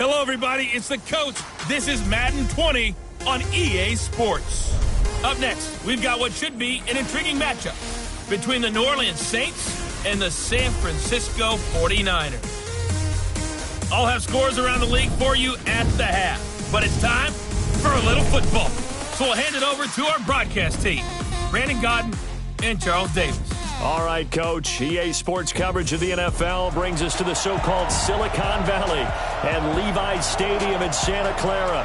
Hello, everybody. It's the coach. This is Madden 20 on EA Sports. Up next, we've got what should be an intriguing matchup between the New Orleans Saints and the San Francisco 49ers. I'll have scores around the league for you at the half. But it's time for a little football. So we'll hand it over to our broadcast team, Brandon Gaudin and Charles Davis. All right, Coach. EA Sports coverage of the NFL brings us to the so-called Silicon Valley and Levi's Stadium in Santa Clara.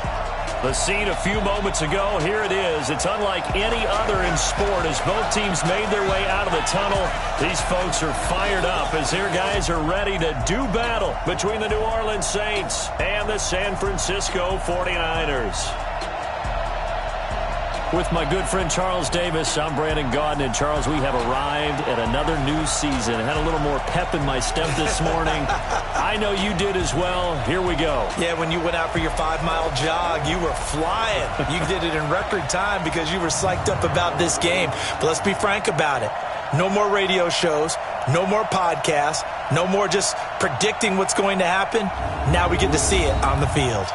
The scene a few moments ago, here it is. It's unlike any other in sport as both teams made their way out of the tunnel. These folks are fired up as their guys are ready to do battle between the New Orleans Saints and the San Francisco 49ers. With my good friend Charles Davis, I'm Brandon Gaudin. And Charles, we have arrived at another new season. I had a little more pep in my step this morning. I know you did as well. Here we go. Yeah, when you went out for your 5-mile jog, you were flying. You did it in record time because you were psyched up about this game. But let's be frank about it. No more radio shows, no more podcasts, no more just predicting what's going to happen. Now we get to see it on the field.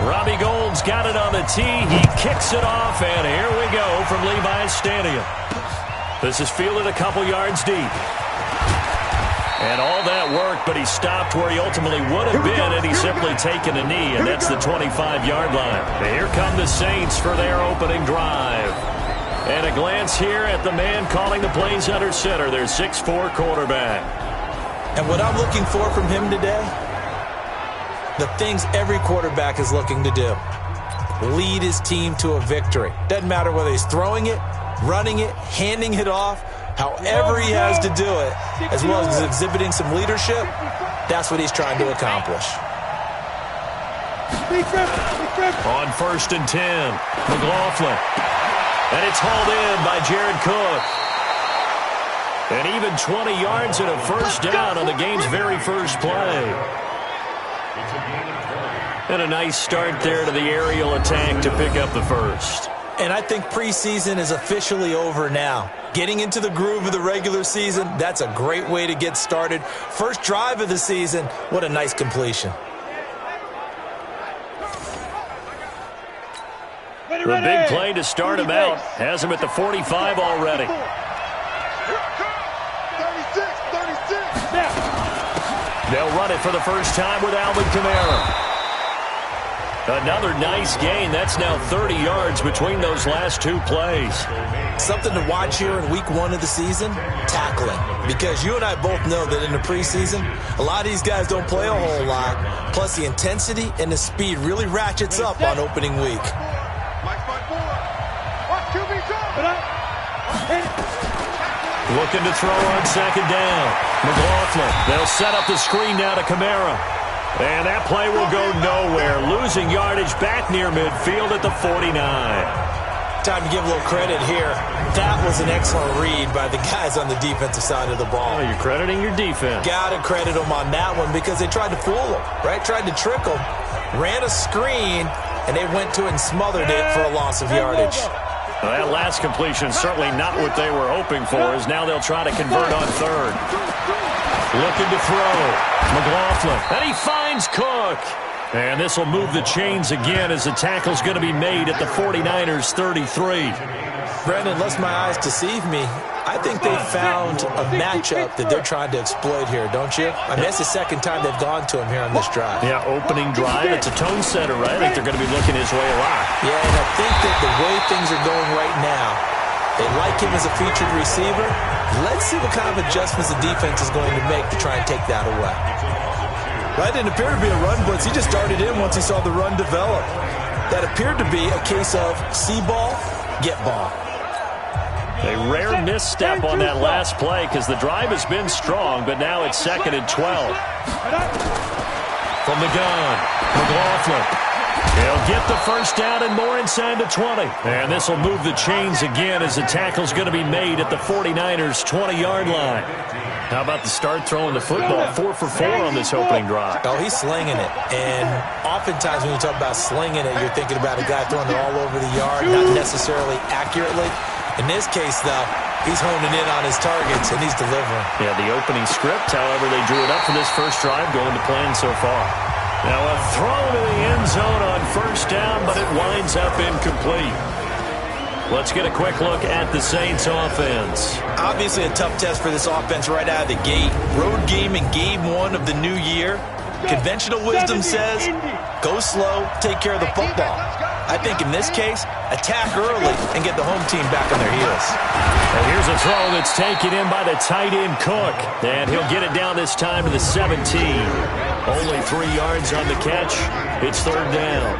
Robbie Gould's got it on the tee. He kicks it off, and here we go from Levi's Stadium. This is fielded a couple yards deep. And all that work, but he stopped where he ultimately would have been had he simply taken a knee, and that's the 25-yard line. And here come the Saints for their opening drive. And a glance here at the man calling the plays under center, their 6'4" quarterback. And what I'm looking for from him today, the things every quarterback is looking to do. Lead his team to a victory. Doesn't matter whether he's throwing it, running it, handing it off, however he has to do it, as well as exhibiting some leadership, that's what he's trying to accomplish. On 1st and 10, McLaughlin. And it's hauled in by Jared Cook. And even 20 yards and a first down on the game's very first play. And a nice start there to the aerial attack to pick up the first. And I think preseason is officially over now. Getting into the groove of the regular season, that's a great way to get started. First drive of the season, what a nice completion. The big play to start him out has him at the 45 already. 36. They'll run it for the first time with Alvin Kamara. Another nice gain. That's now 30 yards between those last two plays. Something to watch here in week 1 of the season, tackling. Because you and I both know that in the preseason, a lot of these guys don't play a whole lot. Plus the intensity and the speed really ratchets up on opening week. Looking to throw on 2nd down. McLaughlin. They'll set up the screen now to Kamara. And that play will go nowhere. Losing yardage back near midfield at the 49. Time to give a little credit here. That was an excellent read by the guys on the defensive side of the ball. Oh, you're crediting your defense. Got to credit them on that one because they tried to fool them, right? Tried to trick them. Ran a screen, and they went to it and smothered it for a loss of yardage. Well, that last completion certainly not what they were hoping for, as now they'll try to convert on 3rd. Looking to throw. McLaughlin. And he finds Cook. And this will move the chains again as the tackle's going to be made at the 49ers 33. Brandon, lest my eyes deceive me, I think they found a matchup that they're trying to exploit here, don't you? I mean, that's the second time they've gone to him here on this drive. Yeah, opening drive. It's a tone setter, right? I think they're going to be looking his way a lot. Yeah, and I think that the way things are going right now, they like him as a featured receiver. Let's see what kind of adjustments the defense is going to make to try and take that away. That didn't appear to be a run blitz. He just started in once he saw the run develop. That appeared to be a case of see ball, get ball. A rare misstep on that last play because the drive has been strong, but now it's 2nd and 12. From the gun, McLaughlin. He'll get the first down and more inside the 20. And this will move the chains again as the tackle's going to be made at the 49ers' 20-yard line. How about the start throwing the football? 4 for 4 on this opening drive. Oh, he's slinging it. And oftentimes when you talk about slinging it, you're thinking about a guy throwing it all over the yard, not necessarily accurately. In this case, though, he's honing in on his targets, and he's delivering. Yeah, the opening script, however, they drew it up for this first drive, going to plan so far. Now a throw to the end zone on first down, but it winds up incomplete. Let's get a quick look at the Saints offense. Obviously a tough test for this offense right out of the gate. Road game in game 1 of the new year. Conventional wisdom says, go slow, take care of the football. I think in this case, attack early and get the home team back on their heels. And here's a throw that's taken in by the tight end Cook. And he'll get it down this time to the 17. Only 3 yards on the catch. It's 3rd down.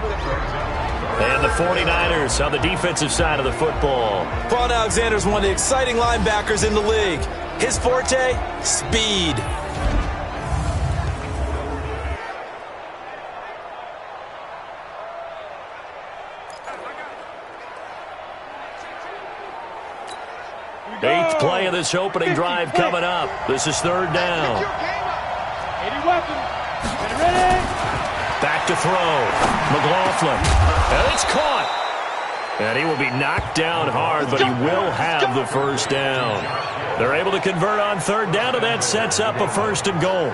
And the 49ers on the defensive side of the football. Vaughn Alexander's one of the exciting linebackers in the league. His forte, speed. Eighth play of this opening drive coming up. This is 3rd down. Back to throw. McLaughlin. And it's caught. And he will be knocked down hard, but he will have the first down. They're able to convert on 3rd down, and that sets up a 1st and goal.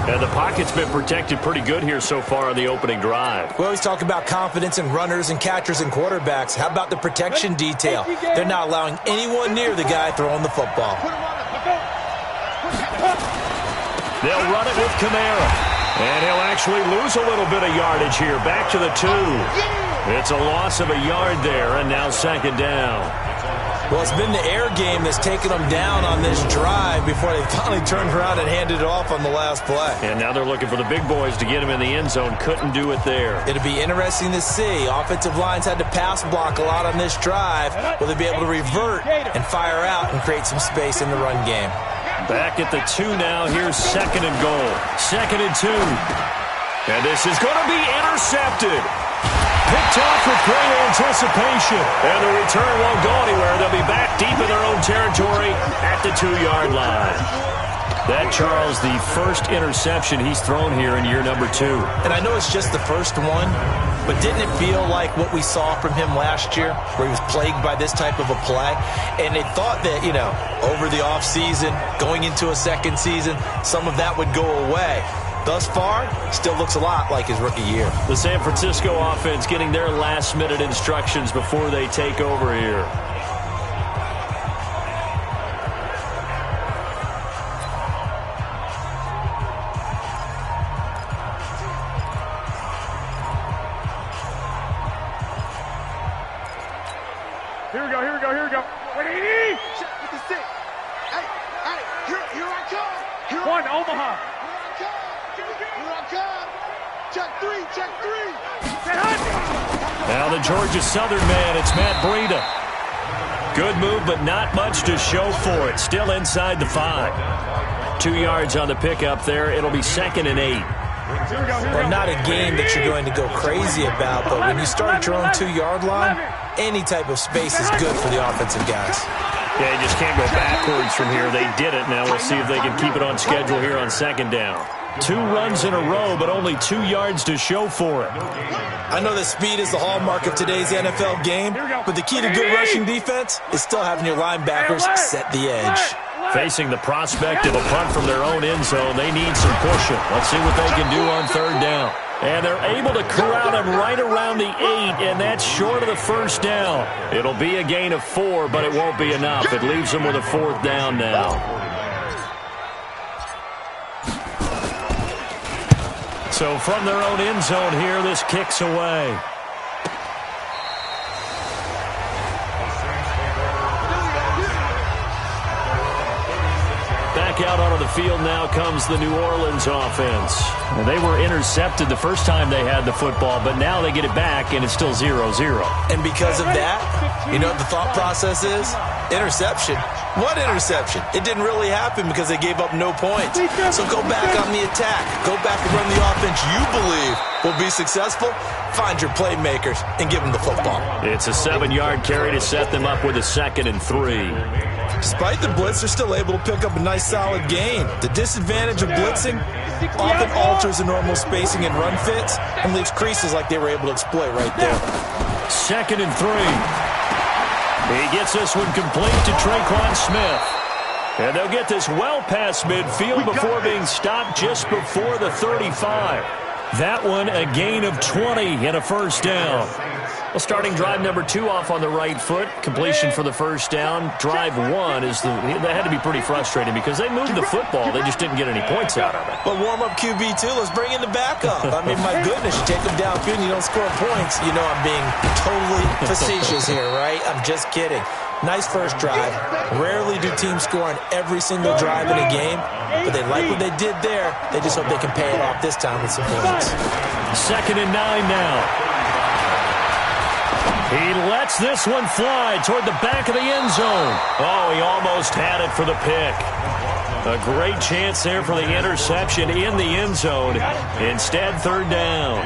And the pocket's been protected pretty good here so far on the opening drive. We always talk about confidence in runners and catchers and quarterbacks. How about the protection detail? They're not allowing anyone near the guy throwing the football. They'll run it with Kamara. And he'll actually lose a little bit of yardage here. Back to the 2. It's a loss of a yard there, and now 2nd down. Well, it's been the air game that's taken them down on this drive before they finally turned around and handed it off on the last play. And now they're looking for the big boys to get him in the end zone. Couldn't do it there. It'll be interesting to see. Offensive lines had to pass block a lot on this drive. Will they be able to revert and fire out and create some space in the run game? Back at the 2 now. Here's 2nd and goal. 2nd and 2. And this is going to be intercepted. Picked off with great anticipation. And the return won't go anywhere. They'll be back deep in their own territory at the 2-yard line. That, Charles, the first interception he's thrown here in year number 2. And I know it's just the first one, but didn't it feel like what we saw from him last year, where he was plagued by this type of a play? And they thought that, over the offseason, going into a second season, some of that would go away. Thus far, still looks a lot like his rookie year. The San Francisco offense getting their last-minute instructions before they take over here. Here we go. Wait, with the 6. Hey, here I come. One, Omaha. Here I come. Check 3. Now the Georgia Southern man, it's Matt Breida. Good move, but not much to show for it. Still inside the 5. 2 yards on the pickup there. It'll be 2nd and 8. Well, not a game that you're going to go crazy about, but when you start at your own 2-yard line, any type of space is good for the offensive guys. Yeah, you just can't go backwards from here. They did it. Now we'll see if they can keep it on schedule here on 2nd down. 2 runs in a row, but only 2 yards to show for it. I know that speed is the hallmark of today's NFL game, but the key to good rushing defense is still having your linebackers set the edge. Facing the prospect of a punt from their own end zone, they need some pushing. Let's see what they can do on 3rd down. And they're able to corral him right around the 8, and that's short of the first down. It'll be a gain of 4, but it won't be enough. It leaves them with a 4th down now. So from their own end zone here, this kicks away. Back out onto the field now comes the New Orleans offense. And they were intercepted the first time they had the football, but now they get it back, and it's still 0-0. And because of that, you know what the thought process is? Interception? What interception? It didn't really happen because they gave up no points. So go back on the attack. Go back and run the offense you believe will be successful. Find your playmakers and give them the football. It's a 7-yard carry to set them up with a 2nd and 3. Despite the blitz, they're still able to pick up a nice solid gain. The disadvantage of blitzing often alters the normal spacing and run fits and leaves creases like they were able to exploit right there. 2nd and 3. He gets this one complete to Traquan Smith. And they'll get this well past midfield before being stopped just before the 35. That one a gain of 20 and a first down. Well, starting drive number 2 off on the right foot. Completion for the first down. Drive 1 is that had to be pretty frustrating because they moved the football. They just didn't get any points out of it. But warm up QB too. Let's bring in the backup. I mean, my goodness, you take them downfield and you don't score points. You know I'm being totally facetious here, right? I'm just kidding. Nice first drive. Rarely do teams score on every single drive in a game, but they like what they did there. They just hope they can pay it off this time with some points. 2nd and 9 now. He lets this one fly toward the back of the end zone. Oh, he almost had it for the pick. A great chance there for the interception in the end zone. Instead, 3rd down.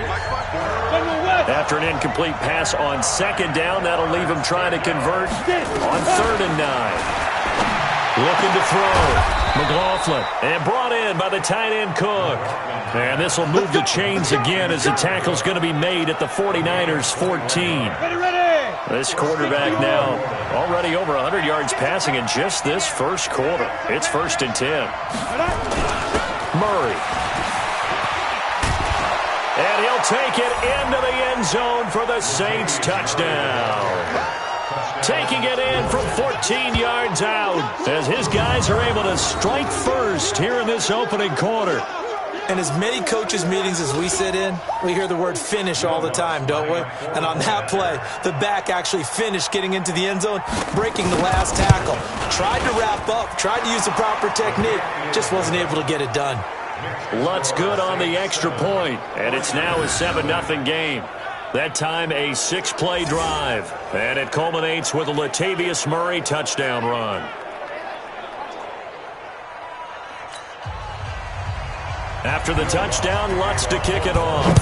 After an incomplete pass on 2nd down, that'll leave him trying to convert on 3rd and 9. Looking to throw. McLaughlin. And brought in by the tight end Cook. And this will move the chains again as the tackle's going to be made at the 49ers 14. This quarterback now already over 100 yards passing in just this first quarter. It's 1st and 10. Murray. And he'll take it into the end zone for the Saints touchdown. Taking it in from 14 yards out as his guys are able to strike first here in this opening quarter. In as many coaches' meetings as we sit in, we hear the word finish all the time, don't we? And on that play, the back actually finished getting into the end zone, breaking the last tackle. Tried to wrap up, tried to use the proper technique, just wasn't able to get it done. Lutz good on the extra point, and it's now a 7-0 game. That time a 6-play drive, and it culminates with a Latavius Murray touchdown run. After the touchdown, Lutz to kick it off.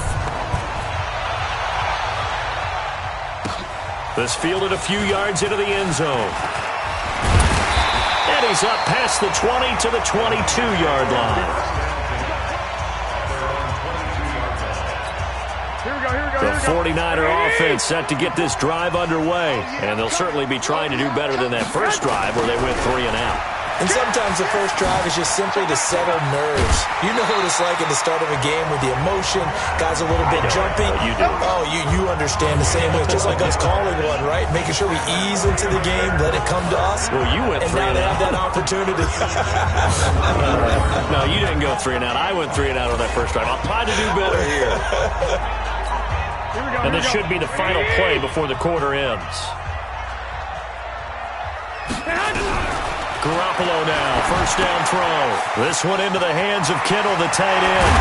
This fielded a few yards into the end zone. And he's up past the 20 to the 22-yard line. The 49er offense set to get this drive underway. And they'll certainly be trying to do better than that first drive where they went 3 and out. And sometimes the first drive is just simply to settle nerves. You know what it's like at the start of a game with the emotion, guys a little bit jumpy. You do. Oh, you understand the same way. It's just like us calling one, right? Making sure we ease into the game, let it come to us. Well, you went 3 and out. And now they have that opportunity. No, you didn't go 3 and out. I went 3 and out on that first drive. I'll try to do better here. And this should be the final play before the quarter ends. Garoppolo now, first down throw. This one into the hands of Kittle, the tight end.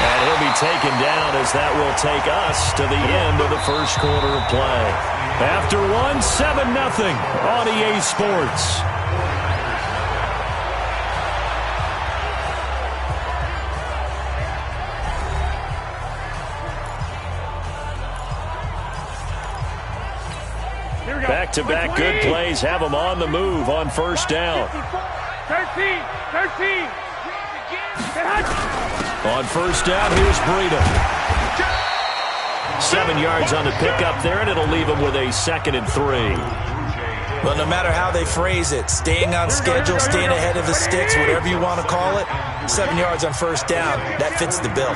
And he'll be taken down as that will take us to the end of the first quarter of play. After 7-0 on EA Sports. Back-to-back good plays have them on the move on first down. 13. On first down, here's Breida. 7 yards on the pickup there, and it'll leave them with a 2nd and 3. Well, no matter how they phrase it, staying on schedule, staying ahead of the sticks, whatever you want to call it, 7 yards on first down, that fits the bill.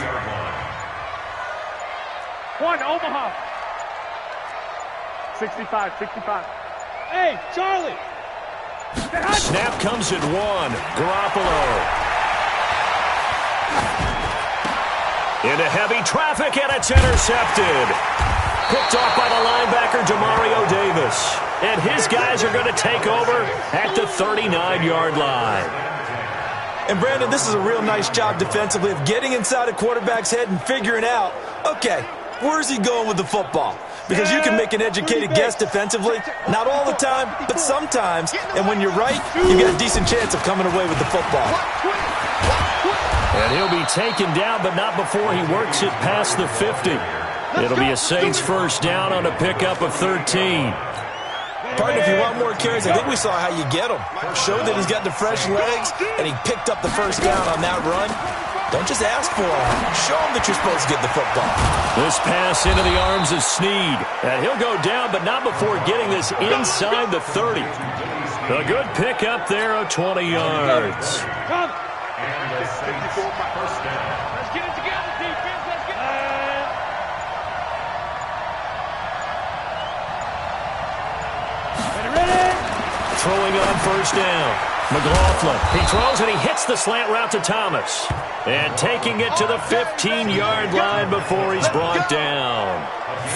1, Omaha. 65. Hey, Charlie. Snap comes at 1. Garoppolo. Into heavy traffic, and it's intercepted. Picked off by the linebacker, Demario Davis. And his guys are going to take over at the 39-yard line. And, Brandon, this is a real nice job defensively of getting inside a quarterback's head and figuring out, okay, where's he going with the football? because you can make an educated guess defensively. Not all the time, but sometimes. And when you're right, you get a decent chance of coming away with the football. And he'll be taken down, but not before he works it past the 50. It'll be a Saints first down on a pickup of 13. Partner, if you want more carries, I think we saw how you get them. Showed that he's got the fresh legs, and he picked up the first down on that run. Don't just ask for him. Show him that you're supposed to get the football. This pass into the arms of Snead. And he'll go down, but not before getting this inside the 30. A good pick up there of 20 yards. Come. Let's get it together, defense. Let's get it. Ready. Throwing on first down. McLaughlin. He throws and he hits the slant route to Thomas. And taking it to the 15-yard line before he's brought down.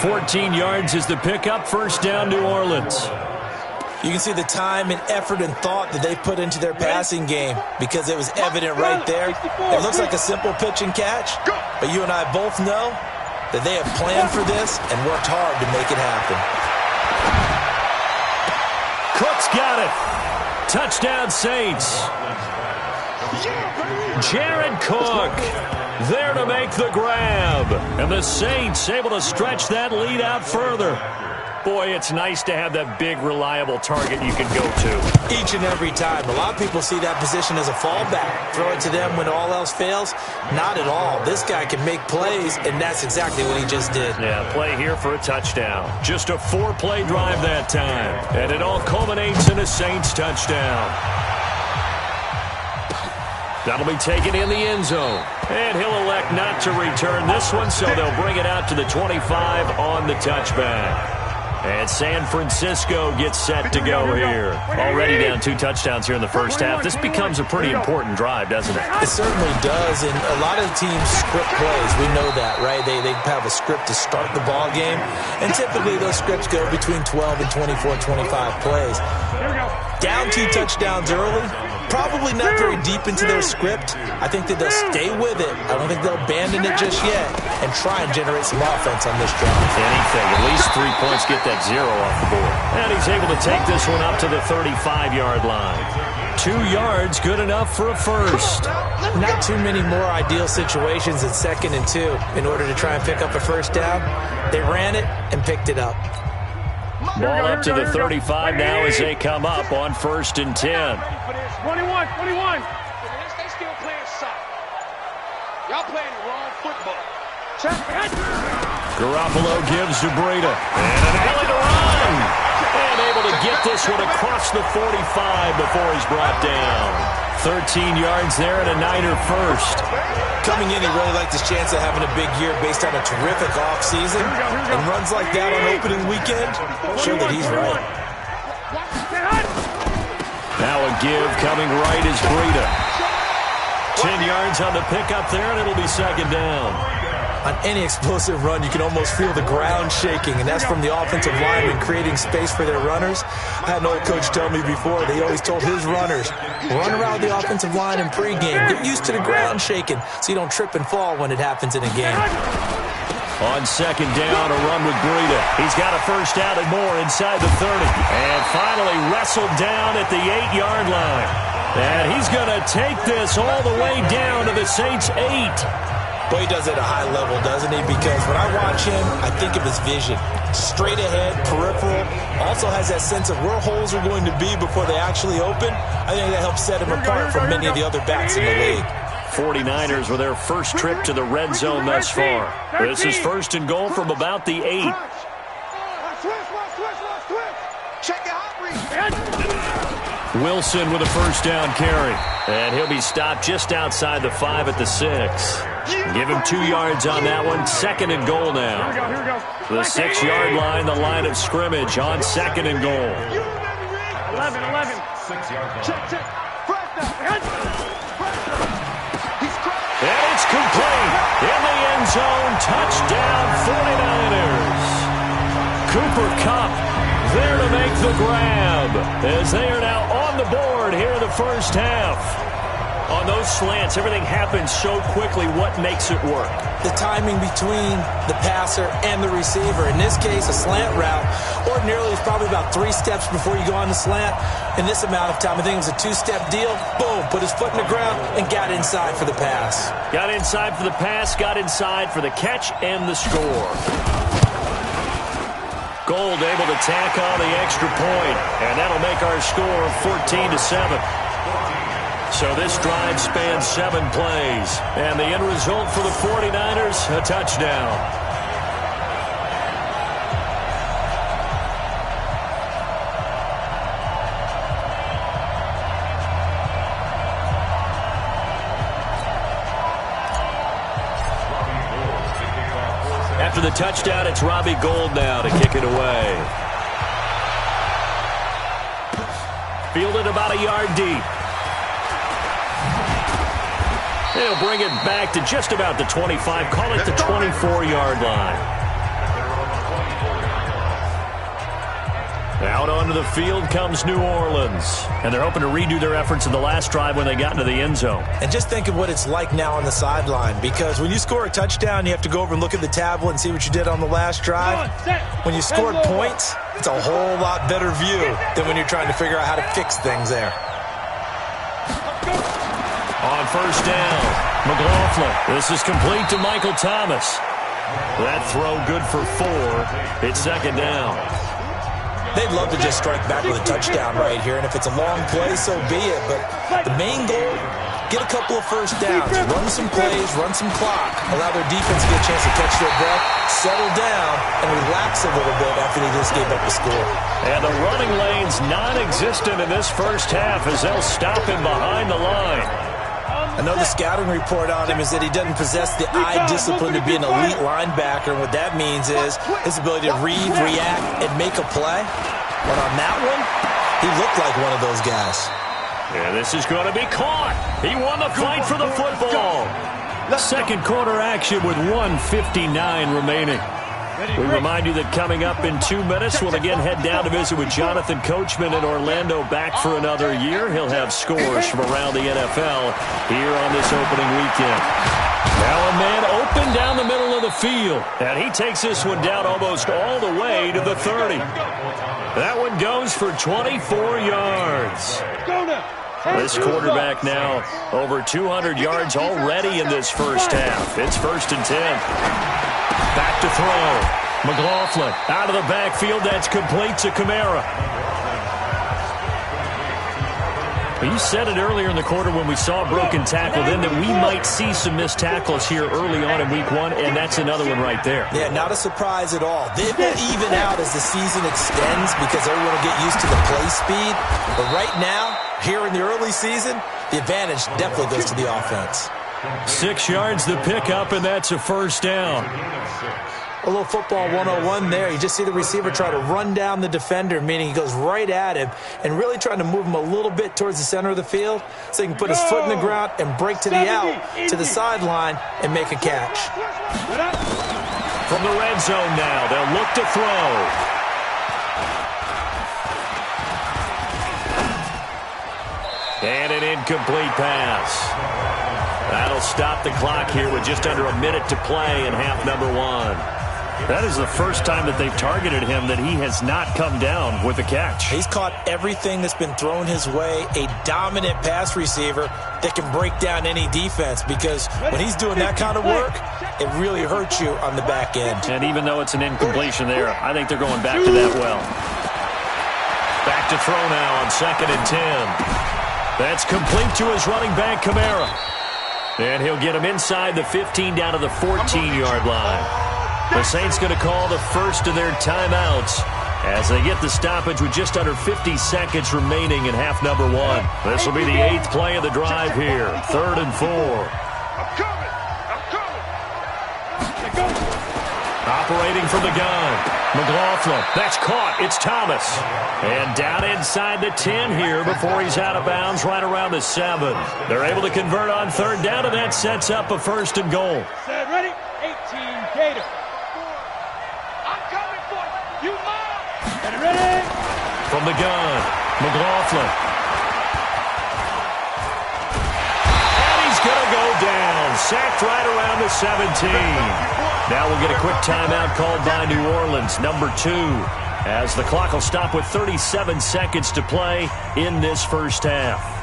14 yards is the pickup. First down, New Orleans. You can see the time and effort and thought that they put into their passing game because it was evident right there. It looks like a simple pitch and catch, but you and I both know that they have planned for this and worked hard to make it happen. Cook's got it. Touchdown, Saints. Jared Cook there to make the grab. And the Saints able to stretch that lead out further. Boy, it's nice to have that big, reliable target you can go to. Each and every time. A lot of people see that position as a fallback. Throw it to them when all else fails. Not at all. This guy can make plays, and that's exactly what he just did. Yeah, play here for a touchdown. Just a 4-play drive that time. And it all culminates in a Saints touchdown. That'll be taken in the end zone. And he'll elect not to return this one, so they'll bring it out to the 25 on the touchback. And San Francisco gets set to go here. Already down 2 touchdowns here in the first half. This becomes a pretty important drive, doesn't it? It certainly does, and a lot of teams script plays. We know that, right? They have a script to start the ball game, and typically those scripts go between 12 and 24, 25 plays. Down 2 touchdowns early, probably not very deep into their script. I think that they'll stay with it. I don't think they'll abandon it just yet and try and generate some offense on this drive. Anything, at least 3 points, get that 0 off the board. And he's able to take this one up to the 35-yard line. 2 yards, good enough for a first. Not too many more ideal situations in 2nd and 2 in order to try and pick up a first down. They ran it and picked it up. Ball up to the 35 now as they come up on 1st and 10. 21. They still playing soccer. Y'all playing the wrong football. Garoppolo gives to Breida. And an alley to run. And able to get this one across the 45 before he's brought down. 13 yards there and a Niner first. Coming in, he really liked his chance of having a big year based on a terrific offseason. And runs like that on opening weekend show that he's right. Now a give coming right is Breida. 10 yards on the pickup there, and it'll be 2nd down. On any explosive run, you can almost feel the ground shaking, and that's from the offensive linemen creating space for their runners. I had an old coach tell me before, they always told his runners, run around the offensive line in pregame. Get used to the ground shaking so you don't trip and fall when it happens in a game. On 2nd down, a run with Breida. He's got a first down and more inside the 30. And finally wrestled down at the 8-yard line. And he's going to take this all the way down to the Saints' 8. But he does it at a high level, doesn't he? Because when I watch him, I think of his vision. Straight ahead, peripheral. Also has that sense of where holes are going to be before they actually open. I think that helps set him apart from many of the other backs in the league. 49ers with their first trip to the red zone thus far. This is 1st and goal from about the 8. Wilson with a first down carry. And he'll be stopped just outside the 5 at the 6. Give him 2 yards on that one. 2nd and goal now. The 6-yard line, the line of scrimmage on 2nd and goal. 11. 6 yards. Check. And it's complete. In the end zone, touchdown 49ers. Cooper Kupp there to make the grab as they are now on the board here in the first half. On those slants, everything happens so quickly. What makes it work? The timing between the passer and the receiver. In this case, a slant route ordinarily is probably about 3 steps before you go on the slant. In this amount of time, I think it was a 2-step deal. Boom, put his foot in the ground and got inside for the pass. Got inside for the pass, got inside for the catch and the score. Gould able to tack on the extra point, and that'll make our score 14-7. So this drive spans 7 plays, and the end result for the 49ers, a touchdown. After the touchdown, it's Robbie Gould now to kick it away. Fielded about a yard deep. They'll bring it back to just about the 25. Call it the 24-yard line. Out onto the field comes New Orleans. And they're hoping to redo their efforts in the last drive when they got into the end zone. And just think of what it's like now on the sideline. Because when you score a touchdown, you have to go over and look at the tablet and see what you did on the last drive. When you scored points, it's a whole lot better view than when you're trying to figure out how to fix things there. On first down, McLaughlin. This is complete to Michael Thomas. That throw good for 4. It's second down. They'd love to just strike back with a touchdown right here, and if it's a long play, so be it. But the main goal, get a couple of first downs, run some plays, run some clock, allow their defense to get a chance to catch their breath, settle down, and relax a little bit after they just gave up the score. And the running lane's non-existent in this first half as they'll stop him behind the line. I know the scouting report on him is that he doesn't possess the eye discipline to be an elite linebacker, and what that means is his ability to read, react, and make a play. But on that one, he looked like one of those guys. Yeah, this is going to be caught. He won the fight for the football. Second quarter action with 1:59 remaining. We remind you that coming up in 2 minutes, we'll again head down to visit with Jonathan Coachman in Orlando, back for another year. He'll have scores from around the NFL here on this opening weekend. Now a man open down the middle of the field, and he takes this one down almost all the way to the 30. That one goes for 24 yards. This quarterback now over 200 yards already in this first half. It's 1st and 10. Back to throw. McLaughlin out of the backfield. That's complete to Kamara. You said it earlier in the quarter when we saw a broken tackle then that we might see some missed tackles here early on in week 1, and that's another one right there. Yeah, not a surprise at all. They will even out as the season extends because everyone will get used to the play speed. But right now, here in the early season, the advantage definitely goes to the offense. 6 yards the pickup, and that's a first down. A little football 101 there. You just see the receiver try to run down the defender, meaning he goes right at him and really trying to move him a little bit towards the center of the field so he can put his foot in the ground and break to the out, to the sideline, and make a catch. From the red zone now, they'll look to throw. And an incomplete pass. That'll stop the clock here with just under a minute to play in half number 1. That is the first time that they've targeted him that he has not come down with a catch. He's caught everything that's been thrown his way, a dominant pass receiver that can break down any defense, because when he's doing that kind of work, it really hurts you on the back end. And even though it's an incompletion there, I think they're going back to that well. Back to throw now on 2nd and 10. That's complete to his running back, Kamara. And he'll get him inside the 15 down to the 14-yard line. The Saints going to call the first of their timeouts as they get the stoppage with just under 50 seconds remaining in half number 1. This will be the 8th play of the drive here. 3rd and 4. Operating from the gun. McLaughlin. That's caught. It's Thomas. And down inside the 10 here before he's out of bounds right around the 7. They're able to convert on 3rd down, and that sets up a 1st and goal. Set, ready? 18, Gator. I'm coming for you. You mine. Get it ready. From the gun, McLaughlin. to go down. Sacked right around the 17. Now we'll get a quick timeout called by New Orleans, number 2, as the clock will stop with 37 seconds to play in this first half.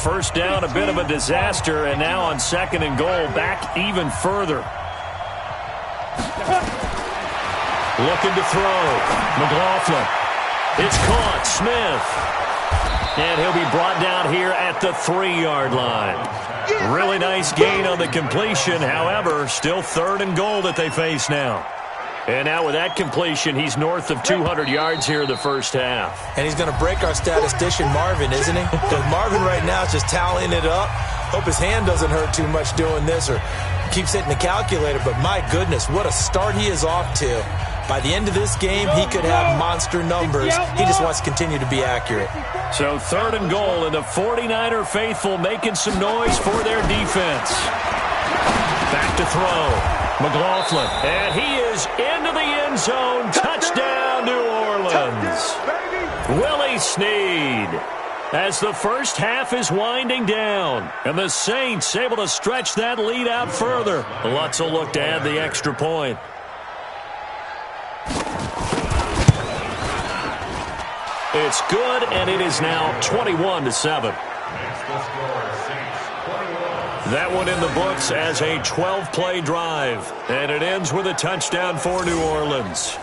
First down, a bit of a disaster, and now on 2nd and goal, back even further. Looking to throw. McLaughlin. It's caught. Smith. And he'll be brought down here at the 3-yard line. Really nice gain on the completion. However, still 3rd and goal that they face now. And now with that completion, he's north of 200 yards here in the first half. And he's going to break our statistician, Marvin, isn't he? Because Marvin right now is just tallying it up. Hope his hand doesn't hurt too much doing this or keeps hitting the calculator. But my goodness, what a start he is off to. By the end of this game, he could have monster numbers. He just wants to continue to be accurate. So 3rd and goal, and the 49er faithful making some noise for their defense. Back to throw. McLaughlin. And he is into the end zone. Touchdown, New Orleans. Willie Snead. As the first half is winding down. And the Saints able to stretch that lead out further. Lutz will look to add the extra point. It's good, and it is now 21-7. That one in the books as a 12-play drive. And it ends with a touchdown for New Orleans.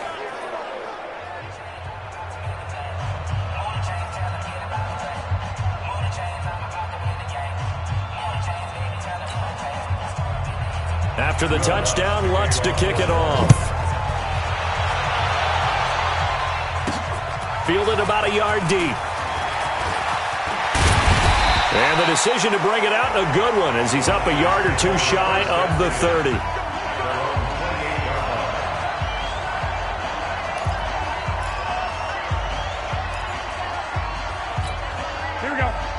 After the touchdown, Lutz to kick it off. Fielded about a yard deep. And the decision to bring it out, a good one, as he's up a yard or 2 shy of the 30.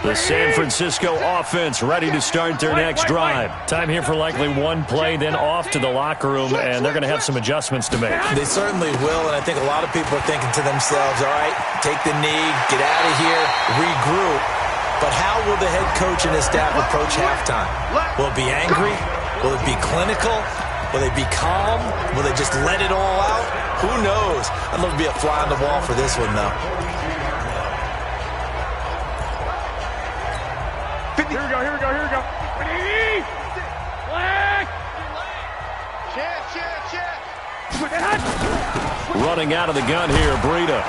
The San Francisco offense ready to start their next drive. Time here for likely one play, then off to the locker room, and they're going to have some adjustments to make. They certainly will, and I think a lot of people are thinking to themselves, all right, take the knee, get out of here, regroup. But how will the head coach and his staff approach halftime? Will it be angry? Will it be clinical? Will they be calm? Will they just let it all out? Who knows? I'd love to be a fly on the wall for this one, though. Here we go. Flag! Check. Running out of the gun here, Breida.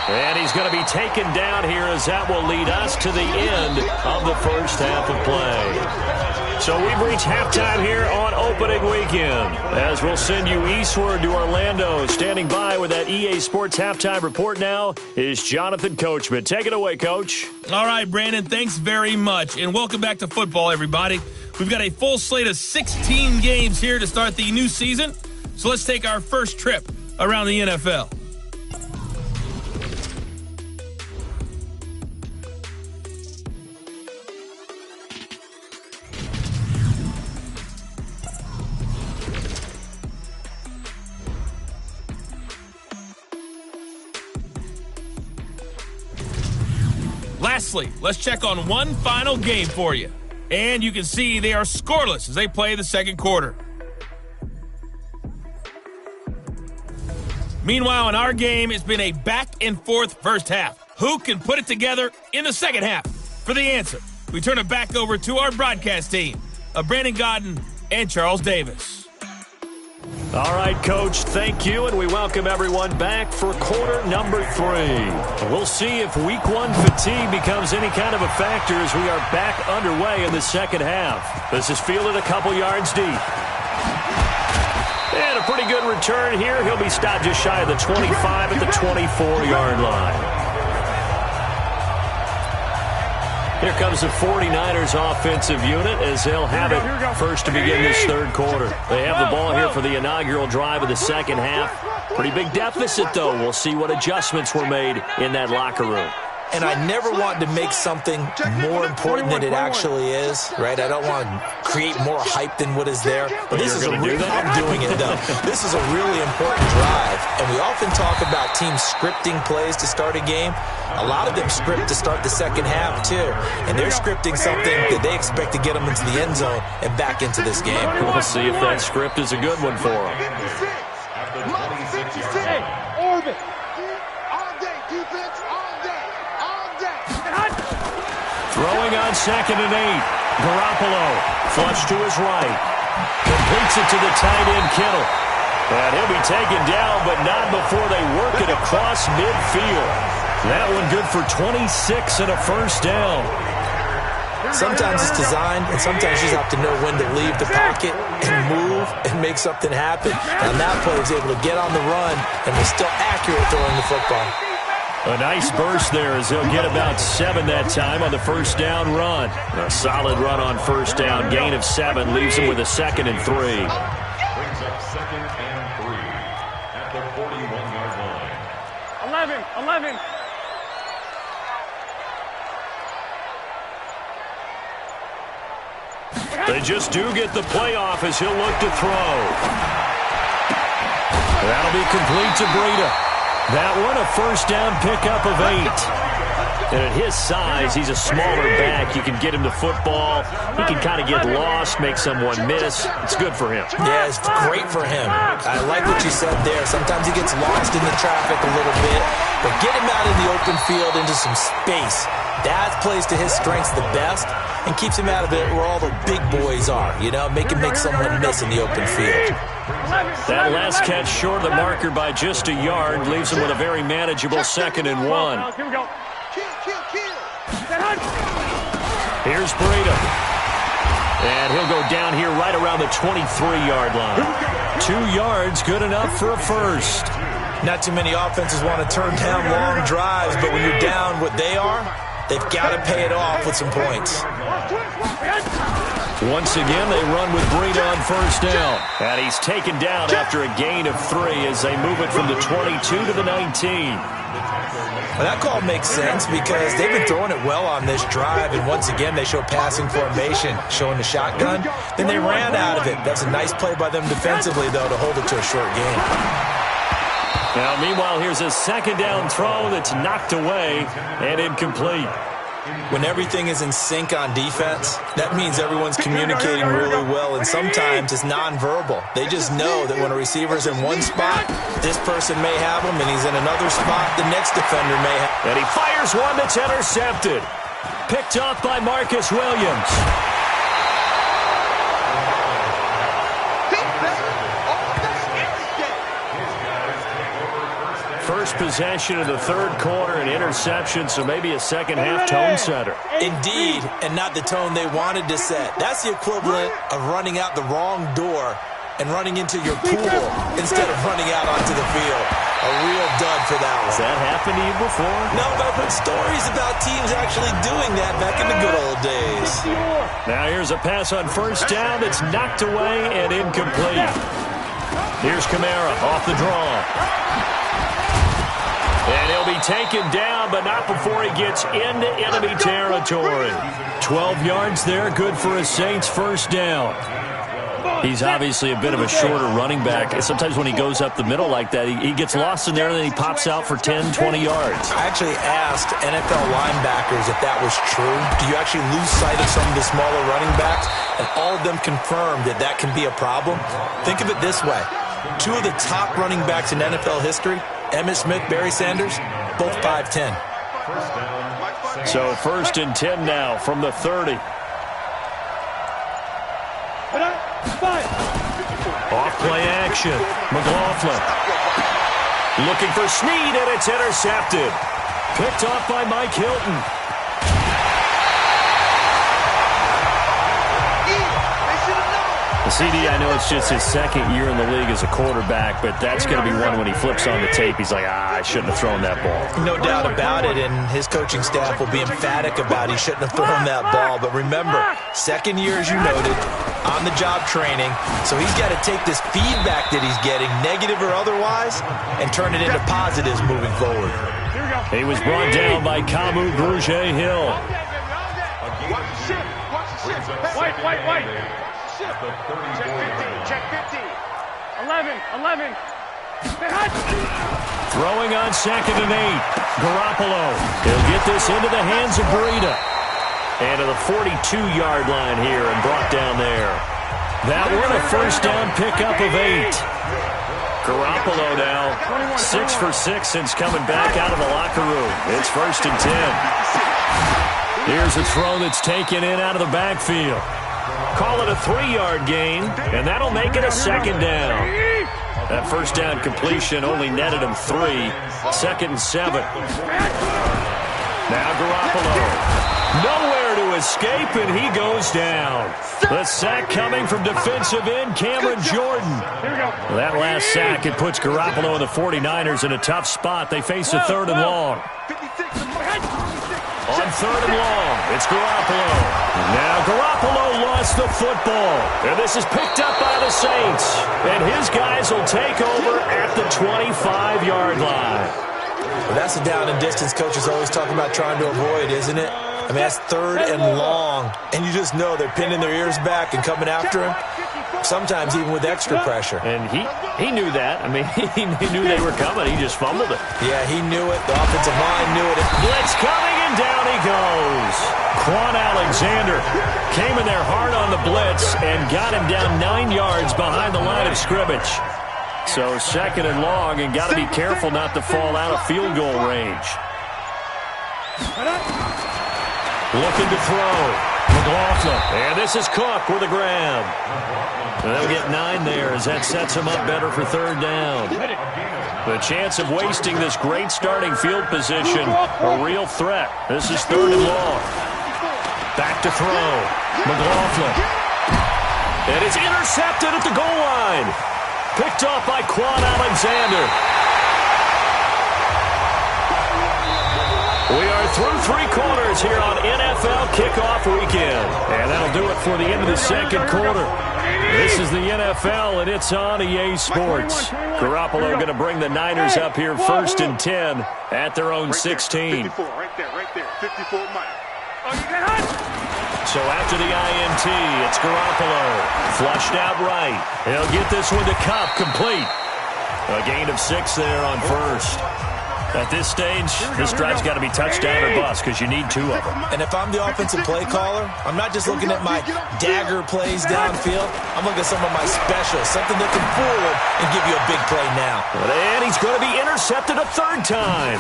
And he's going to be taken down here, as that will lead us to the end of the first half of play. So we've reached halftime here on opening weekend, as we'll send you eastward to Orlando. Standing by with that EA Sports halftime report now is Jonathan Coachman. Take it away, Coach. All right, Brandon, thanks very much. And welcome back to football, everybody. We've got a full slate of 16 games here to start the new season. So let's take our first trip around the NFL. Lastly, let's check on one final game for you. And you can see they are scoreless as they play the second quarter. Meanwhile, in our game, it's been a back-and-forth first half. Who can put it together in the second half? For the answer, we turn it back over to our broadcast team of Brandon Gaudin and Charles Davis. All right, Coach, thank you, and we welcome everyone back for quarter number 3. We'll see if week 1 fatigue becomes any kind of a factor as we are back underway in the second half. This is fielded a couple yards deep. And a pretty good return here. He'll be stopped just shy of the 25 at the 24-yard line. Here comes the 49ers offensive unit as they'll have it first to begin this third quarter. They have the ball here for the inaugural drive of the second half. Pretty big deficit, though. We'll see what adjustments were made in that locker room. And I never want to make something more important than it actually is, right? I don't want to create more hype than what is there. But this is I'm doing it, though. This is a really important drive. And we often talk about teams scripting plays to start a game. A lot of them script to start the second half, too. And they're scripting something that they expect to get them into the end zone and back into this game. We'll see if that script is a good one for them. Hey, Orbit. All day, defense, all day, all day. Throwing on 2nd and 8. Garoppolo, flush to his right. Completes it to the tight end, Kittle. And he'll be taken down, but not before they work it across midfield. That one good for 26 and a first down. Sometimes it's designed, and sometimes you just have to know when to leave the pocket and move and make something happen. And that player was able to get on the run and was still accurate throwing the football. A nice burst there as he'll get about 7 that time on the first down run. A solid run on first down. Gain of 7 leaves him with a 2nd and 3. Brings up 2nd and 3 at the 41-yard line. 11. They just do get the playoff as he'll look to throw. That'll be complete to Breida. That one a first down pickup of 8. And at his size, he's a smaller back. You can get him the football. He can kind of get lost, make someone miss. It's good for him. Yeah, it's great for him. I like what you said there. Sometimes he gets lost in the traffic a little bit, but get him out in the open field into some space. That plays to his strengths the best and keeps him out of it where all the big boys are, you know, make someone miss in the open field. That last catch short of the marker by just a yard leaves him with a very manageable 2nd and 1. Here we go. Here's Breida. And he'll go down here right around the 23-yard line. 2 yards, good enough for a first. Not too many offenses want to turn down long drives, but when you're down what they are, they've got to pay it off with some points. Once again, they run with Breida on first down. And he's taken down after a gain of 3 as they move it from the 22 to the 19. Well, that call makes sense because they've been throwing it well on this drive, and once again they show passing formation, showing the shotgun. Then they ran out of it. That's a nice play by them defensively, though, to hold it to a short gain. Now, meanwhile, here's a 2nd down throw that's knocked away and incomplete. When everything is in sync on defense, that means everyone's communicating really well, and sometimes it's nonverbal. They just know that when a receiver's in one spot, this person may have him, and he's in another spot, the next defender may have him. And he fires one that's intercepted. Picked off by Marcus Williams. First possession of the 3rd quarter, an interception, so maybe a second-half tone setter. Indeed, and not the tone they wanted to set. That's the equivalent of running out the wrong door and running into your pool instead of running out onto the field. A real dud for that one. Has that happened to you before? No, but I've heard stories about teams actually doing that back in the good old days. Now here's a pass on first down that's knocked away and incomplete. Here's Kamara off the draw. And he'll be taken down, but not before he gets into enemy territory. 12 yards there, good for a Saints first down. He's obviously a bit of a shorter running back. Sometimes when he goes up the middle like that, he gets lost in there, and then he pops out for 10, 20 yards. I actually asked NFL linebackers if that was true. Do you actually lose sight of some of the smaller running backs? And all of them confirmed that that can be a problem. Think of it this way. 2 of the top running backs in NFL history, Emmitt Smith, Barry Sanders, both 5'10". So 1st and 10 now from the 30. Off play action. McLaughlin looking for Snead, and it's intercepted. Picked off by Mike Hilton. CD, I know it's just his 2nd year in the league as a quarterback, but that's going to be one when he flips on the tape. He's like, I shouldn't have thrown that ball. No doubt about it, and his coaching staff will be emphatic about he shouldn't have thrown that ball. But remember, 2nd year, as you noted, on-the-job training, so he's got to take this feedback that he's getting, negative or otherwise, and turn it into positives moving forward. He was brought down by Kamu Grugier-Hill. Watch the ship. Watch the ship. Wait. Ship. Check 15. 11. Throwing on 2nd and 8. Garoppolo. He'll get this into the hands of Breida. And to the 42-yard line here and brought down there. That one a first down pickup of 8. Garoppolo now 6 for 6 since coming back out of the locker room. It's 1st and 10. Here's a throw that's taken in out of the backfield. Call it a 3-yard gain, and that'll make it a 2nd down. That first down completion only netted him 3. 2nd and 7. Now Garoppolo. Nowhere to escape, and he goes down. The sack coming from defensive end Cameron Jordan. That last sack, it puts Garoppolo and the 49ers in a tough spot. They face a 3rd and long. On 3rd and long, it's Garoppolo. Now Garoppolo lost the football. And this is picked up by the Saints. And his guys will take over at the 25-yard line. Well, that's the down and distance coaches always talking about trying to avoid, isn't it? I mean, that's 3rd and long. And you just know they're pinning their ears back and coming after him. Sometimes even with extra pressure. And he knew that. I mean, he knew they were coming. He just fumbled it. Yeah, he knew it. The offensive line knew it. Blitz coming, and down he goes. Quan Alexander came in there hard on the blitz and got him down 9 yards behind the line of scrimmage. So 2nd and long, and got to be careful not to fall out of field goal range. Looking to throw. McLaughlin. And this is Cook with a grab. And they'll get 9 there as that sets him up better for 3rd down. The chance of wasting this great starting field position, a real threat. This is 3rd and long. Back to throw. McLaughlin. And it's intercepted at the goal line. Picked off by Quan Alexander. We are through 3 quarters here on NFL Kickoff Weekend. And that'll do it for the end of the 2nd quarter. This is the NFL, and it's on EA Sports. Garoppolo going to bring the Niners up here 1st and 10 at their own 16. 54, right there. 54 Mike. So after the INT, it's Garoppolo. Flushed out right. He'll get this one to Kupp, complete. A gain of 6 there on 1st. At this stage, this drive's got to be touchdown or bust because you need 2 of them. And if I'm the offensive play caller, I'm not just looking at my dagger plays downfield. I'm looking at some of my specials, something that can fool him and give you a big play now. And he's going to be intercepted a 3rd time.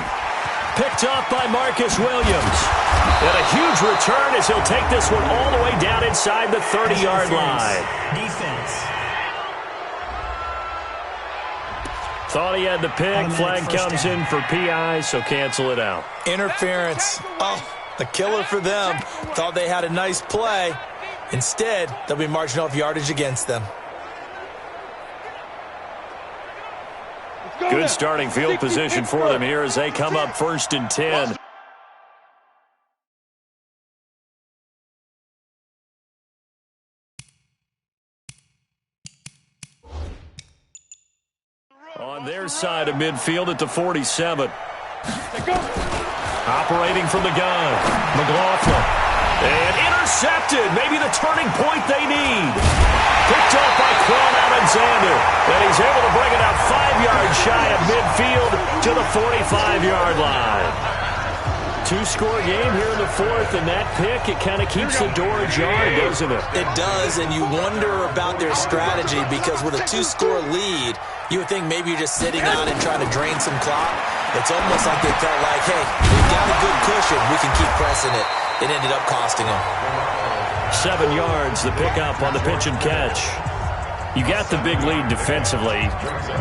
Picked off by Marcus Williams. And a huge return as he'll take this one all the way down inside the 30-yard line. Defense. Thought he had the pick. Flag comes in for PI, so cancel it out. Interference. Oh, a killer for them. Thought they had a nice play. Instead, they'll be marching off yardage against them. Good starting field position for them here as they come up 1st and 10. On their side of midfield at the 47. Operating from the gun. McLaughlin. And intercepted. Maybe the turning point they need. Picked up by Quan Alexander. And he's able to bring it out 5 yards shy of midfield to the 45-yard line. 2-score game here in the 4th, and that pick, it kind of keeps the door ajar, doesn't it? It does, and you wonder about their strategy because with a 2-score lead, you would think maybe you're just sitting on and trying to drain some clock. It's almost like they felt like, hey, we've got a good cushion. We can keep pressing it. It ended up costing them. 7 yards, the pickup on the pitch and catch. You got the big lead defensively,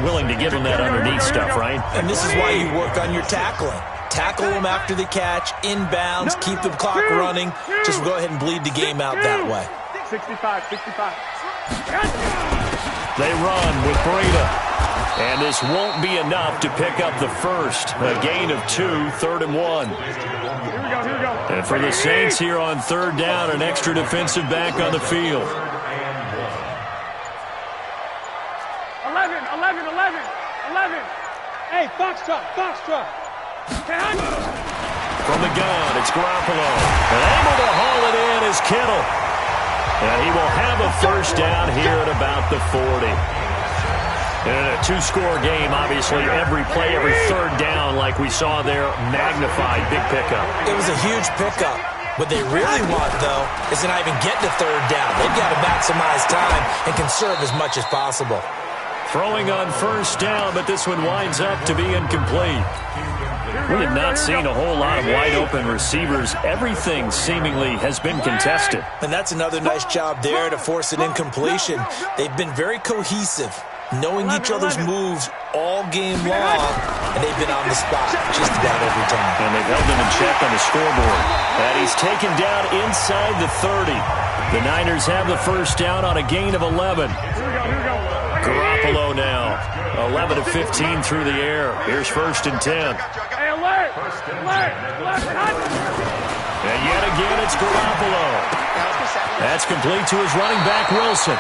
willing to give them that underneath stuff, right? And this is why you work on your tackling. Tackle them after the catch, inbounds, keep the clock running. Just go ahead and bleed the game out that way. 65. They run with Breida. And this won't be enough to pick up the first. A gain of 2, 3rd and 1. Here we go. And for the Saints here on 3rd down, an extra defensive back on the field. 11. Hey, Foxtrot. From the gun, it's Garoppolo. And able to haul it in is Kittle. And he will have a first down here at about the 40. In a two-score game, obviously, every play, every third down, like we saw there, magnified, big pickup. It was a huge pickup. What they really want, though, is to not even get to third down. They've got to maximize time and conserve as much as possible. Throwing on first down, but this one winds up to be incomplete. We have not seen a whole lot of wide-open receivers. Everything seemingly has been contested. And that's another nice job there to force an incompletion. They've been very cohesive, knowing each other's moves all game long, and they've been on the spot just about every time. And they've held them in check on the scoreboard. And he's taken down inside the 30. The Niners have the first down on a gain of 11. Garoppolo now, 11 of 15 through the air. Here's 1st and 10. And yet again, it's Garoppolo. That's complete to his running back, Wilson.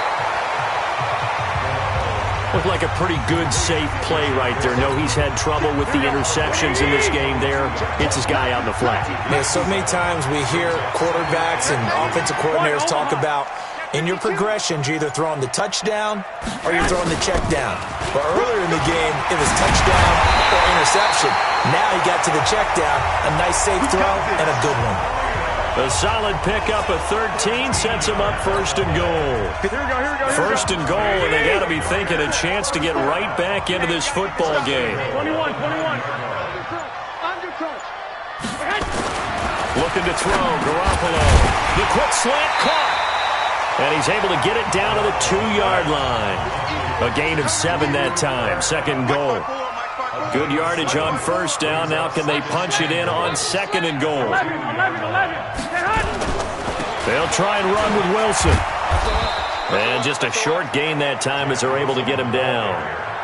Looked like a pretty good, safe play right there. No, he's had trouble with the interceptions in this game there. Hits his guy out in the flat. Yeah, so many times we hear quarterbacks and offensive coordinators talk about in your progressions, you're either throwing the touchdown or you're throwing the check down. But earlier in the game, it was touchdown or interception. Now he got to the check down, a nice safe throw and a good one. A solid pickup of 13 sets him up 1st and goal. 1st and goal, and they got to be thinking a chance to get right back into this football game. 21. Looking to throw, Garoppolo. The quick slant caught. And he's able to get it down to the 2-yard line. A gain of 7 that time. 2nd goal. Good yardage on first down. Now can they punch it in on 2nd and goal? They'll try and run with Wilson. And just a short gain that time as they're able to get him down.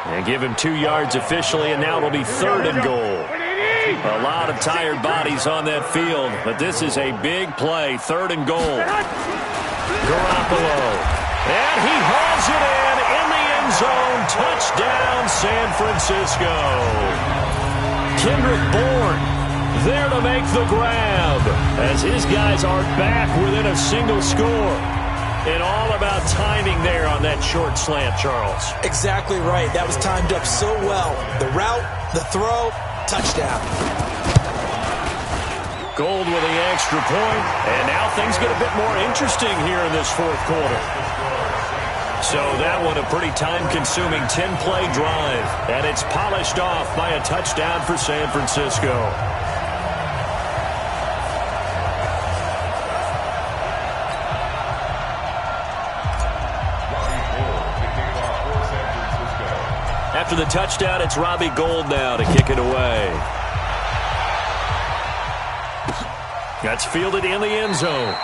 And give him 2 yards officially, and now it'll be 3rd and goal. A lot of tired bodies on that field, but this is a big play. 3rd and goal. Garoppolo. And he hauls it in the end zone. Touchdown, San Francisco. Kendrick Bourne there to make the grab as his guys are back within a single score. And all about timing there on that short slant, Charles. Exactly right. That was timed up so well. The route, the throw, touchdown. Gold with the extra point, and now things get a bit more interesting here in this 4th quarter. So that one a pretty time-consuming 10-play drive, and it's polished off by a touchdown for San Francisco. After the touchdown, it's Robbie Gould now to kick it away. That's fielded in the end zone.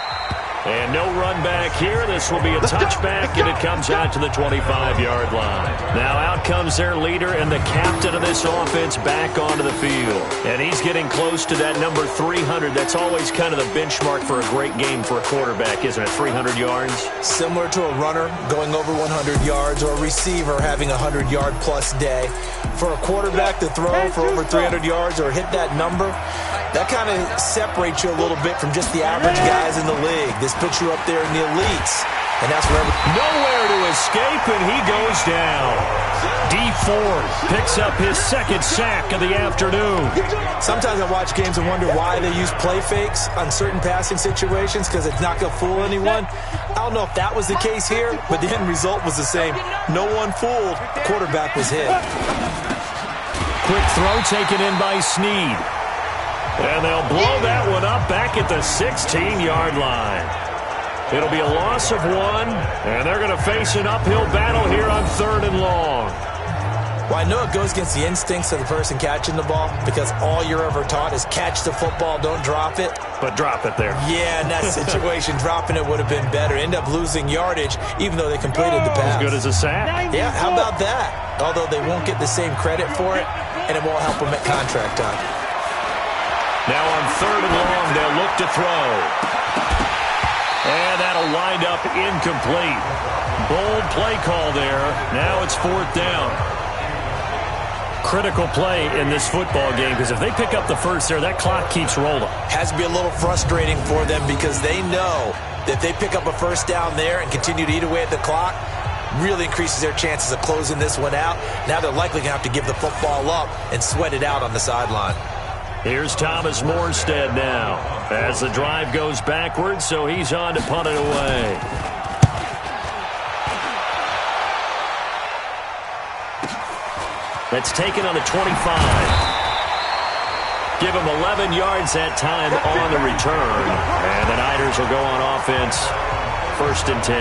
And no run back here. This will be a touchback, and it comes out to the 25-yard line. Now out comes their leader and the captain of this offense back onto the field. And he's getting close to that number 300. That's always kind of the benchmark for a great game for a quarterback, isn't it? 300 yards? Similar to a runner going over 100 yards or a receiver having a 100-yard-plus day. For a quarterback to throw for over 300 yards or hit that number, that kind of separates you a little bit from just the average guys in the league. This puts you up there in the elites, and that's where nowhere to escape, and he goes down. Dee Ford picks up his 2nd sack of the afternoon. Sometimes I watch games and wonder why they use play fakes on certain passing situations, because it's not going to fool anyone. I don't know if that was the case here, but the end result was the same. No one fooled. The quarterback was hit. Quick throw taken in by Snead. And they'll blow that one up back at the 16-yard line. It'll be a loss of 1, and they're going to face an uphill battle here on 3rd and long. Well, I know it goes against the instincts of the person catching the ball because all you're ever taught is catch the football, don't drop it. But drop it there. Yeah, in that situation, dropping it would have been better. End up losing yardage even though they completed the pass. As good as a sack. Yeah, how about that? Although they won't get the same credit for it, and it won't help them at contract time. Now on 3rd and long, they'll look to throw. And that'll wind up incomplete. Bold play call there. Now it's 4th down. critical play in this football game because if they pick up the first there, that clock keeps rolling. Has to be a little frustrating for them because they know that if they pick up a first down there and continue to eat away at the clock, really increases their chances of closing this one out. Now they're likely going to have to give the football up and sweat it out on the sideline. Here's Thomas Morstead now as the drive goes backwards, so he's on to punt it away. That's taken on the 25. Give him 11 yards that time on the return. And the Niners will go on offense, 1st and 10.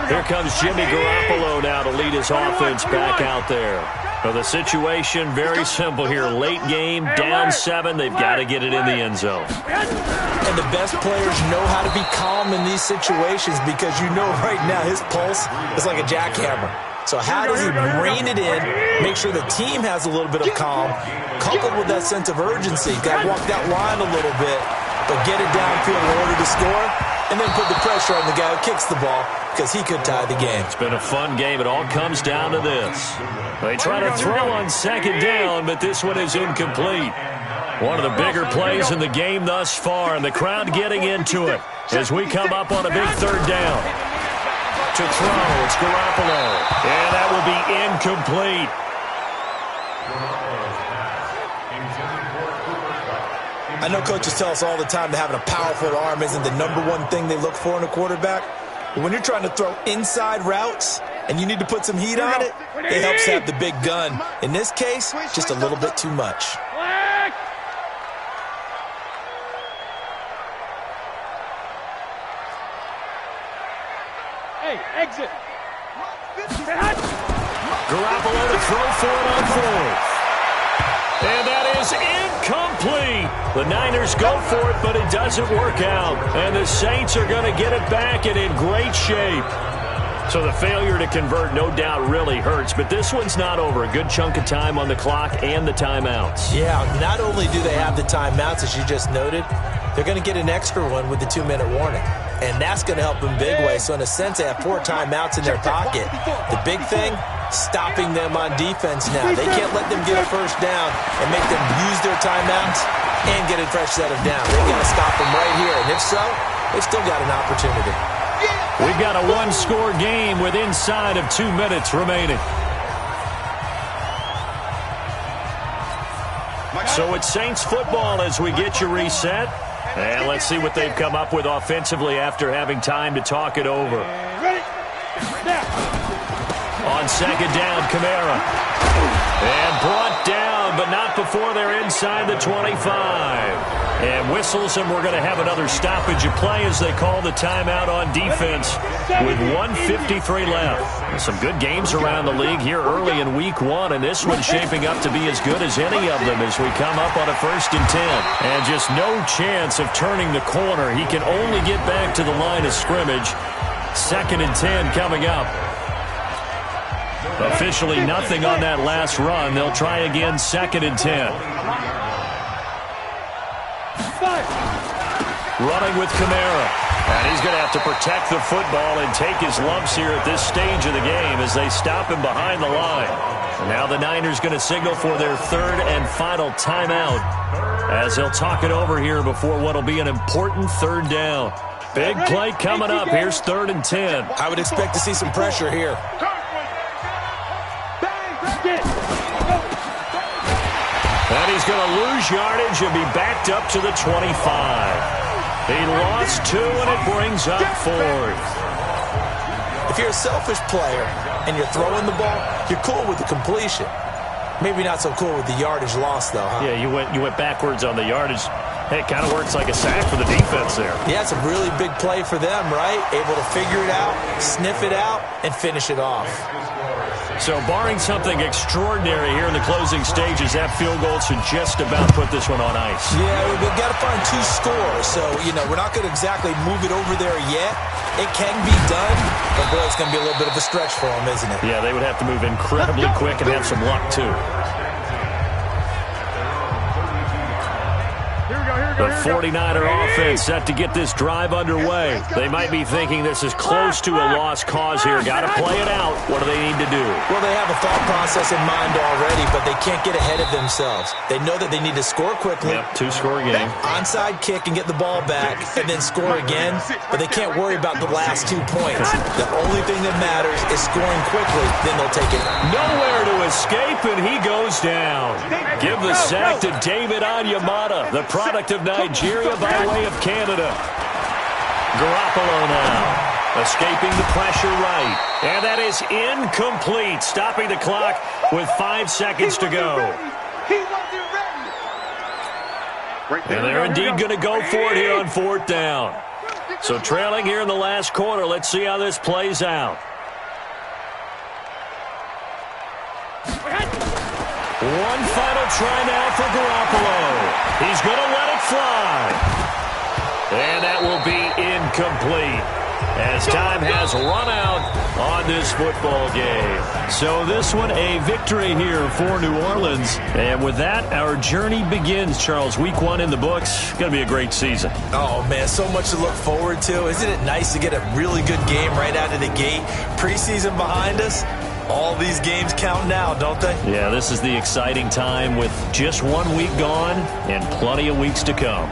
Here comes Jimmy Garoppolo now to lead his offense back out there. So the situation very simple here. Late game, down 7. They've got to get it in the end zone. And the best players know how to be calm in these situations because you know right now his pulse is like a jackhammer. So how does he rein it in, make sure the team has a little bit of calm, coupled with that sense of urgency? Got to walk that line a little bit, but get it downfield in order to score, and then put the pressure on the guy who kicks the ball because he could tie the game. It's been a fun game. It all comes down to this. They try to throw on 2nd down, but this one is incomplete. One of the bigger plays in the game thus far, and the crowd getting into it as we come up on a big 3rd down. To throw, it's Garoppolo. And that will be incomplete. I know coaches tell us all the time that having a powerful arm isn't the #1 thing they look for in a quarterback. But when you're trying to throw inside routes and you need to put some heat on it, it helps have the big gun. In this case, just a little bit too much. Exit. Garoppolo to throw for it on 4th. And that is incomplete. The Niners go for it, but it doesn't work out. And the Saints are going to get it back and in great shape. So the failure to convert, no doubt, really hurts. But this one's not over. A good chunk of time on the clock and the timeouts. Yeah, not only do they have the timeouts, as you just noted, they're going to get an extra one with the 2-minute warning. And that's going to help in big way. So in a sense, they have 4 timeouts in their pocket. The big thing, stopping them on defense now. They can't let them get a first down and make them use their timeouts and get a fresh set of down. They've got to stop them right here. And if so, they've still got an opportunity. We've got a 1-score game with inside of 2 minutes remaining. So it's Saints football as we get you reset. And let's see what they've come up with offensively after having time to talk it over. On 2nd down, Kamara. And brought down, but not before they're inside the 25. And whistles, and we're going to have another stoppage of play as they call the timeout on defense with 1:53 left. Some good games around the league here early in week 1, and this one's shaping up to be as good as any of them as we come up on a 1st and 10. And just no chance of turning the corner. He can only get back to the line of scrimmage. 2nd and 10 coming up. Officially nothing on that last run. They'll try again 2nd and 10. Running with Kamara. And he's going to have to protect the football and take his lumps here at this stage of the game as they stop him behind the line. And now the Niners going to signal for their 3rd and final timeout as they'll talk it over here before what will be an important 3rd down. Big play coming up. Here's 3rd and 10. I would expect to see some pressure here. And he's going to lose yardage and be backed up to the 25. He lost 2, and it brings up 4th. If you're a selfish player and you're throwing the ball, you're cool with the completion. Maybe not so cool with the yardage loss, though, huh? Yeah, you went backwards on the yardage. Hey, it kind of works like a sack for the defense there. Yeah, it's a really big play for them, right? Able to figure it out, sniff it out, and finish it off. So barring something extraordinary here in the closing stages, that field goal should just about put this one on ice. Yeah, we've got to find 2 scores. So, we're not going to exactly move it over there yet. It can be done, but boy, it's going to be a little bit of a stretch for them, isn't it? Yeah, they would have to move incredibly quick and have some luck, too. Here we go. The 49er offense set to get this drive underway. They might be thinking this is close to a lost cause here. Got to play it out. What do they need to do? Well, they have a thought process in mind already, but they can't get ahead of themselves. They know that they need to score quickly. Yep, two-score game. Onside kick and get the ball back, and then score again. But they can't worry about the last 2 points. The only thing that matters is scoring quickly, then they'll take it. Nowhere to escape, and he goes down. Give the sack to David Onyemata, the product of Nigeria by way of Canada. Garoppolo now, escaping the pressure right. And that is incomplete, stopping the clock with 5 seconds to go. He wasn't ready. And they're indeed going to go for it here on 4th down. So trailing here in the last quarter, let's see how this plays out. One final try now for Garoppolo. He's going to let it fly. And that will be incomplete as time has run out on this football game. So this one a victory here for New Orleans. And with that, our journey begins, Charles. Week 1 in the books. Going to be a great season. Oh, man, so much to look forward to. Isn't it nice to get a really good game right out of the gate? Preseason behind us. All these games count now, don't they? Yeah, this is the exciting time with just 1 week gone and plenty of weeks to come.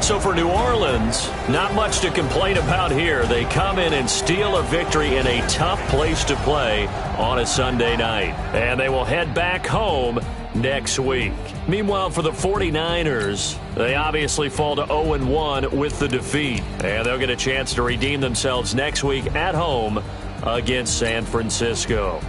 So for New Orleans, not much to complain about here. They come in and steal a victory in a tough place to play on a Sunday night. And they will head back home next week. Meanwhile, for the 49ers, they obviously fall to 0-1 with the defeat. And they'll get a chance to redeem themselves next week at home against San Francisco.